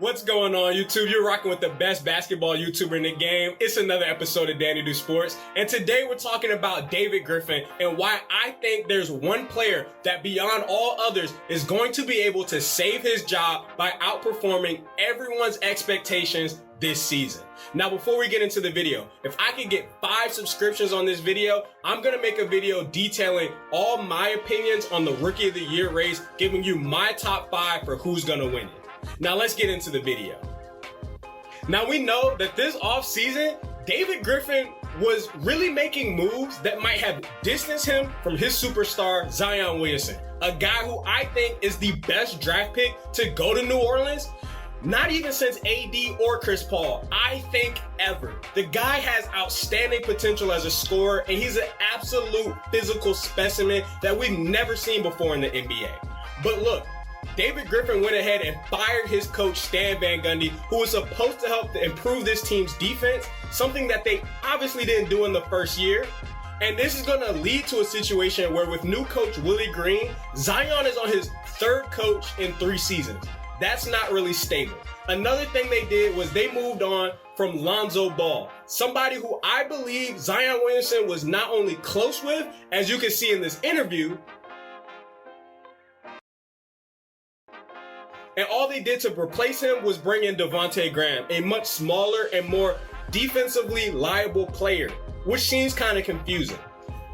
What's going on, YouTube? You're rocking with the best basketball YouTuber in the game. It's another episode of Dannouf Sports, and today we're talking about David Griffin and why I think there's one player that beyond all others is going to be able to save his job by outperforming everyone's expectations this season. Now, before we get into the video, if I can get 5 subscriptions on this video, I'm going to make a video detailing all my opinions on the Rookie of the Year race, giving you my top 5 for who's going to win it. Now let's get into the video. Now we know that this offseason, David Griffin was really making moves that might have distanced him from his superstar, Zion Williamson, a guy who I think is the best draft pick to go to New Orleans, not even since AD or Chris Paul, I think ever. The guy has outstanding potential as a scorer, and he's an absolute physical specimen that we've never seen before in the NBA. But look, David Griffin went ahead and fired his coach, Stan Van Gundy, who was supposed to help to improve this team's defense, something that they obviously didn't do in the first year. And this is going to lead to a situation where with new coach Willie Green, Zion is on his 3rd coach in 3 seasons. That's not really stable. Another thing they did was they moved on from Lonzo Ball, somebody who I believe Zion Williamson was not only close with, as you can see in this interview, and all they did to replace him was bring in Devontae Graham, a much smaller and more defensively liable player, which seems kind of confusing.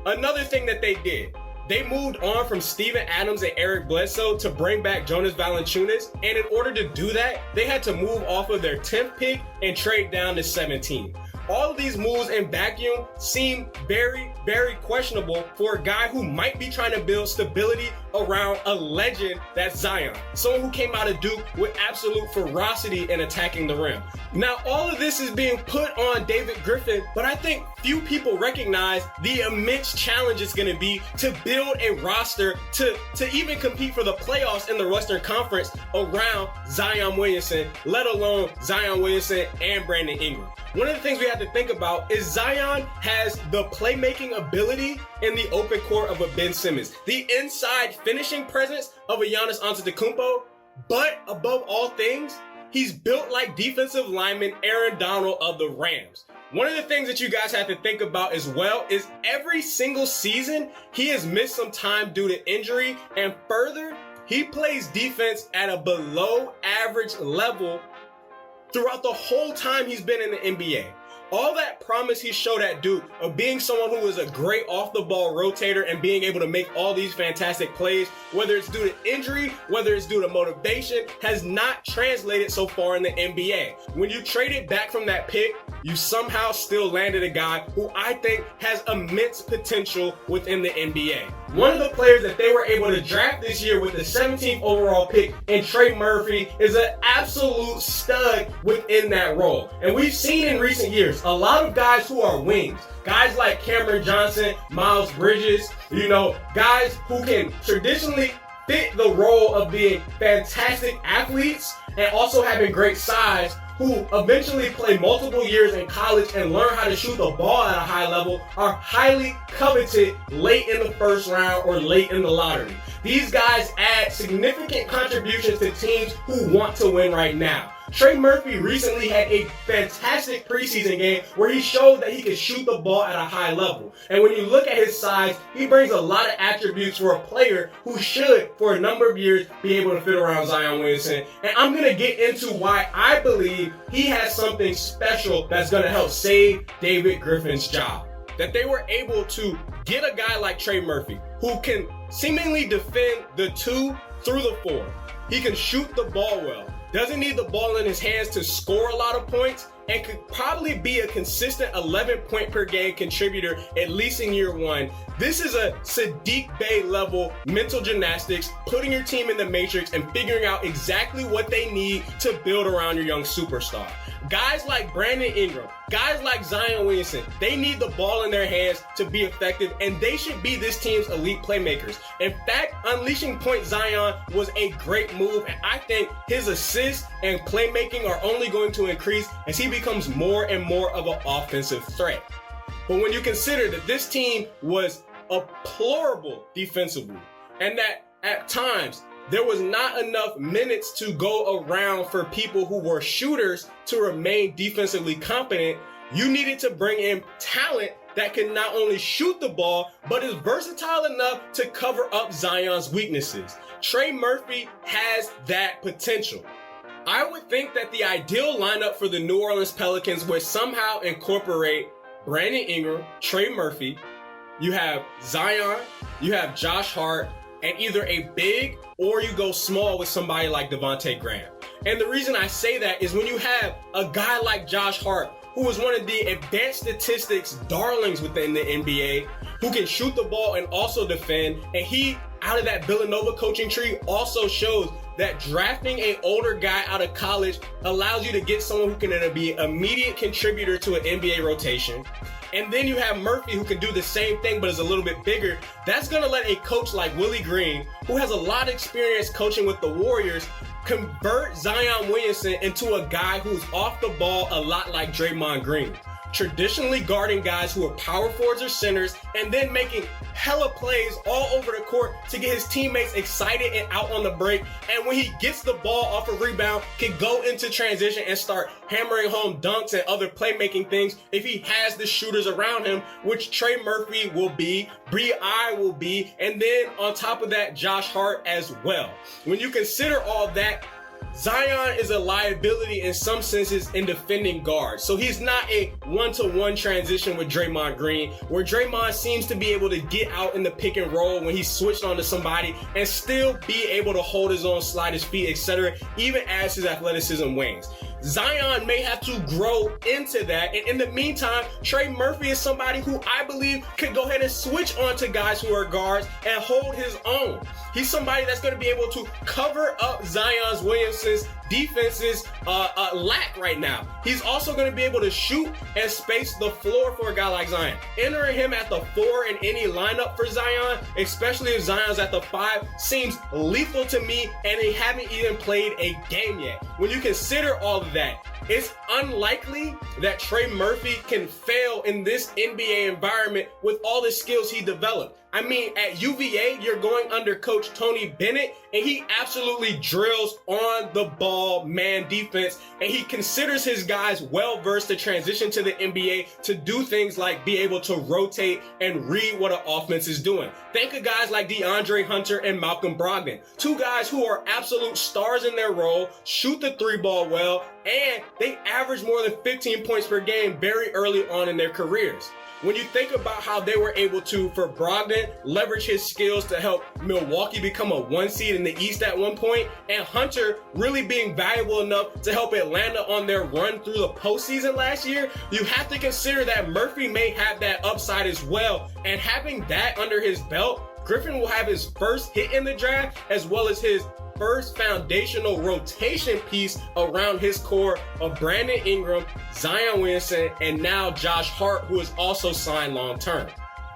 Another thing that they did, they moved on from Steven Adams and Eric Bledsoe to bring back Jonas Valanciunas, and in order to do that, they had to move off of their 10th pick and trade down to 17. All of these moves in vacuum seem very, very questionable for a guy who might be trying to build stability around a legend that's Zion, someone who came out of Duke with absolute ferocity in attacking the rim. Now, all of this is being put on David Griffin, but I think few people recognize the immense challenge it's going to be to build a roster to even compete for the playoffs in the Western Conference around Zion Williamson, let alone Zion Williamson and Brandon Ingram. One of the things we have to think about is Zion has the playmaking ability in the open court of a Ben Simmons, the inside finishing presence of a Giannis Antetokounmpo, but above all things, he's built like defensive lineman Aaron Donald of the Rams. One of the things that you guys have to think about as well is every single season, he has missed some time due to injury, and further, he plays defense at a below average level throughout the whole time he's been in the NBA. All that promise he showed at Duke of being someone who is a great off-the-ball rotator and being able to make all these fantastic plays, whether it's due to injury, whether it's due to motivation, has not translated so far in the NBA. When you traded back from that pick, you somehow still landed a guy who I think has immense potential within the NBA. One of the players that they were able to draft this year with the 17th overall pick in Trey Murphy is an absolute stud within that role. And we've seen in recent years a lot of guys who are wings, guys like Cameron Johnson, Miles Bridges, guys who can traditionally fit the role of being fantastic athletes and also having great size, who eventually play multiple years in college and learn how to shoot the ball at a high level, are highly coveted late in the first round or late in the lottery. These guys add significant contributions to teams who want to win right now. Trey Murphy recently had a fantastic preseason game where he showed that he could shoot the ball at a high level. And when you look at his size, he brings a lot of attributes for a player who should, for a number of years, be able to fit around Zion Williamson. And I'm going to get into why I believe he has something special that's going to help save David Griffin's job. That they were able to get a guy like Trey Murphy, who can seemingly defend the 2 through the 4. He can shoot the ball well, doesn't need the ball in his hands to score a lot of points, and could probably be a consistent 11-point per game contributor at least in year 1. This is a Sadiq Bey level mental gymnastics, putting your team in the matrix and figuring out exactly what they need to build around your young superstar. Guys like Brandon Ingram, guys like Zion Williamson, they need the ball in their hands to be effective, and they should be this team's elite playmakers. In fact, unleashing Point Zion was a great move, and I think his assists and playmaking are only going to increase as he becomes more and more of an offensive threat. But when you consider that this team was deplorable defensively, and that at times there was not enough minutes to go around for people who were shooters to remain defensively competent. You needed to bring in talent that can not only shoot the ball, but is versatile enough to cover up Zion's weaknesses. Trey Murphy has that potential. I would think that the ideal lineup for the New Orleans Pelicans would somehow incorporate Brandon Ingram, Trey Murphy, you have Zion, you have Josh Hart, and either a big or you go small with somebody like Devontae Graham. And the reason I say that is when you have a guy like Josh Hart, who was one of the advanced statistics darlings within the NBA, who can shoot the ball and also defend, and he, out of that Villanova coaching tree, also shows that drafting an older guy out of college allows you to get someone who can be an immediate contributor to an NBA rotation. And then you have Murphy, who can do the same thing but is a little bit bigger. That's going to let a coach like Willie Green, who has a lot of experience coaching with the Warriors, convert Zion Williamson into a guy who's off the ball a lot like Draymond Green. Traditionally guarding guys who are power forwards or centers and then making hella plays all over the court to get his teammates excited and out on the break. And when he gets the ball off a rebound, can go into transition and start hammering home dunks and other playmaking things if he has the shooters around him, which Trey Murphy will be, B.I. will be, and then on top of that, Josh Hart as well. When you consider all that, Zion is a liability in some senses in defending guards. So he's not a one-to-one transition with Draymond Green, where Draymond seems to be able to get out in the pick and roll when he's switched onto somebody and still be able to hold his own, slide his feet, etc., even as his athleticism wanes. Zion may have to grow into that. And in the meantime, Trey Murphy is somebody who I believe could go ahead and switch onto guys who are guards and hold his own. He's somebody that's going to be able to cover up Zion's Williamson's defense's lack right now. He's also going to be able to shoot and space the floor for a guy like Zion. Entering him at the 4 in any lineup for Zion, especially if Zion's at the 5, seems lethal to me, and they haven't even played a game yet. When you consider all of that, it's unlikely that Trey Murphy can fail in this NBA environment with all the skills he developed. I mean, at UVA, you're going under Coach Tony Bennett, and he absolutely drills on the ball man defense, and he considers his guys well-versed to transition to the NBA to do things like be able to rotate and read what an offense is doing. Think of guys like DeAndre Hunter and Malcolm Brogdon, two guys who are absolute stars in their role, shoot the three ball well, and they average more than 15 points per game very early on in their careers. When you think about how they were able to, for Brogdon, leverage his skills to help Milwaukee become a 1 seed in the East at one point, and Hunter really being valuable enough to help Atlanta on their run through the postseason last year, you have to consider that Murphy may have that upside as well. And having that under his belt, Griffin will have his first hit in the draft as well as his first foundational rotation piece around his core of Brandon Ingram, Zion Williamson, and now Josh Hart, who is also signed long-term.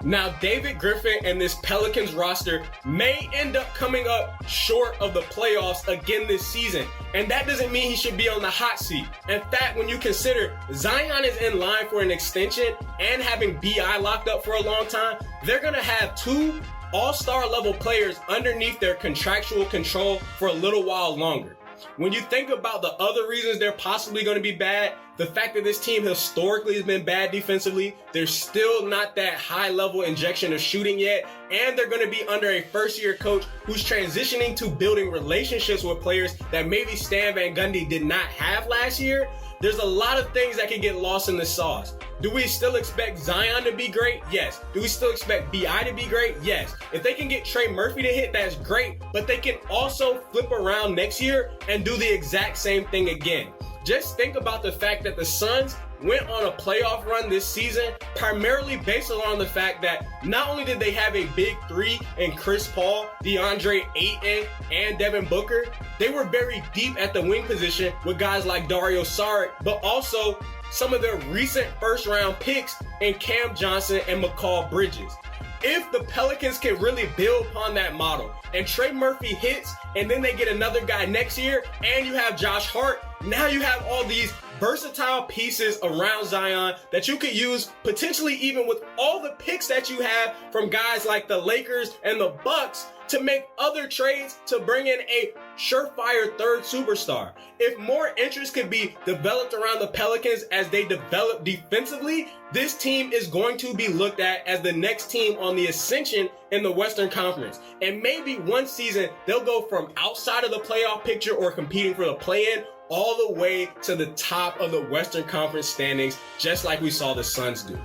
Now, David Griffin and this Pelicans roster may end up coming up short of the playoffs again this season, and that doesn't mean he should be on the hot seat. In fact, when you consider Zion is in line for an extension and having B.I. locked up for a long time, they're going to have two all-star level players underneath their contractual control for a little while longer. When you think about the other reasons they're possibly going to be bad, the fact that this team historically has been bad defensively, there's still not that high level injection of shooting yet, and they're going to be under a first-year coach who's transitioning to building relationships with players that maybe Stan Van Gundy did not have last year. There's a lot of things that can get lost in the sauce. Do we still expect Zion to be great? Yes. Do we still expect B.I. to be great? Yes. If they can get Trey Murphy to hit, that's great, but they can also flip around next year and do the exact same thing again. Just think about the fact that the Suns went on a playoff run this season primarily based on the fact that not only did they have a big three in Chris Paul, DeAndre Ayton, and Devin Booker, they were very deep at the wing position with guys like Dario Saric, but also some of their recent first-round picks in Cam Johnson and McCall Bridges. If the Pelicans can really build upon that model and Trey Murphy hits and then they get another guy next year and you have Josh Hart, now you have all these versatile pieces around Zion that you could use potentially even with all the picks that you have from guys like the Lakers and the Bucks to make other trades to bring in a surefire third superstar. If more interest could be developed around the Pelicans as they develop defensively, this team is going to be looked at as the next team on the ascension in the Western Conference. And maybe one season they'll go from outside of the playoff picture or competing for the play-in all the way to the top of the Western Conference standings, just like we saw the Suns do.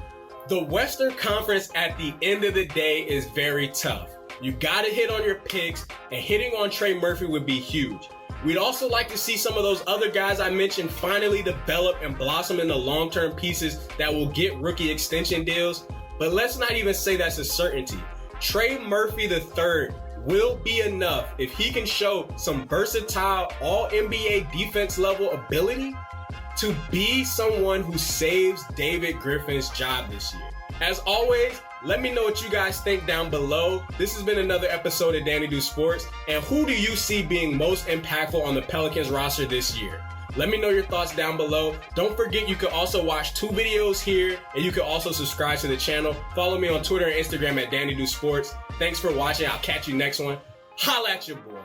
The Western Conference at the end of the day is very tough. You got to hit on your picks, and hitting on Trey Murphy would be huge. We'd also like to see some of those other guys I mentioned finally develop and blossom into long-term pieces that will get rookie extension deals. But let's not even say that's a certainty. Trey Murphy III will be enough if he can show some versatile all-NBA defense level ability to be someone who saves David Griffin's job this year. As always, let me know what you guys think down below. This has been another episode of Danny Do Sports. And who do you see being most impactful on the Pelicans roster this year? Let me know your thoughts down below. Don't forget you can also watch 2 videos here, and you can also subscribe to the channel. Follow me on Twitter and Instagram at Danny Do Sports. Thanks for watching. I'll catch you next one. Holla at your boy.